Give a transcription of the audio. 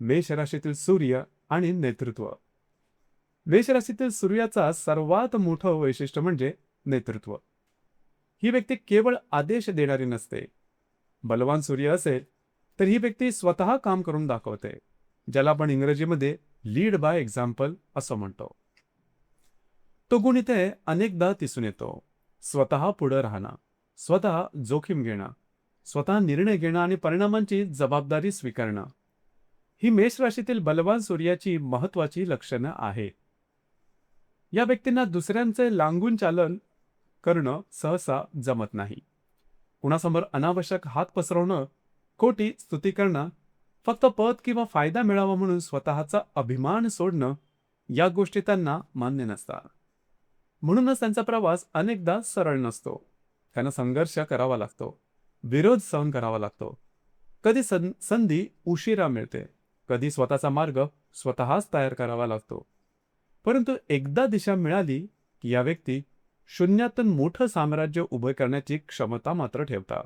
मेष राशीतील सूर्य आणि नेतृत्व. मेष राशीतील सूर्याचा सर्वात मोठं वैशिष्ट्य म्हणजे नेतृत्व. ही व्यक्ती केवळ आदेश देणारी नसते. बलवान सूर्य असेल तर ही व्यक्ती स्वतः काम करून दाखवते, ज्याला आपण इंग्रजीमध्ये लीड बाय एक्झाम्पल असं म्हणतो. तो गुण इथे अनेकदा दिसून येतो. स्वतः पुढे राहणं, स्वतः जोखीम घेणं, स्वतः निर्णय घेणं आणि परिणामांची जबाबदारी स्वीकारणं ही मेष राशीतील बलवान सूर्याची महत्वाची लक्षणं आहेत. या व्यक्तींना दुसऱ्यांचे लागून चालन करणं सहसा जमत नाही. कुणासमोर अनावश्यक हात पसरवणं, खोटी स्तुती करणं, फक्त पद किंवा फायदा मिळावा म्हणून स्वतःचा अभिमान सोडणं या गोष्टी त्यांना मान्य नसतात. म्हणूनच त्यांचा प्रवास अनेकदा सरळ नसतो. त्यांना संघर्ष करावा लागतो, विरोध सहन करावा लागतो. कधी संधी उशिरा मिळते, कधी स्वतःचा मार्ग स्वतःच तयार करावा लागतो. परंतु एकदा दिशा मिळाली की या व्यक्ती शून्यातून मोठं साम्राज्य उभं करण्याची क्षमता मात्र ठेवतात.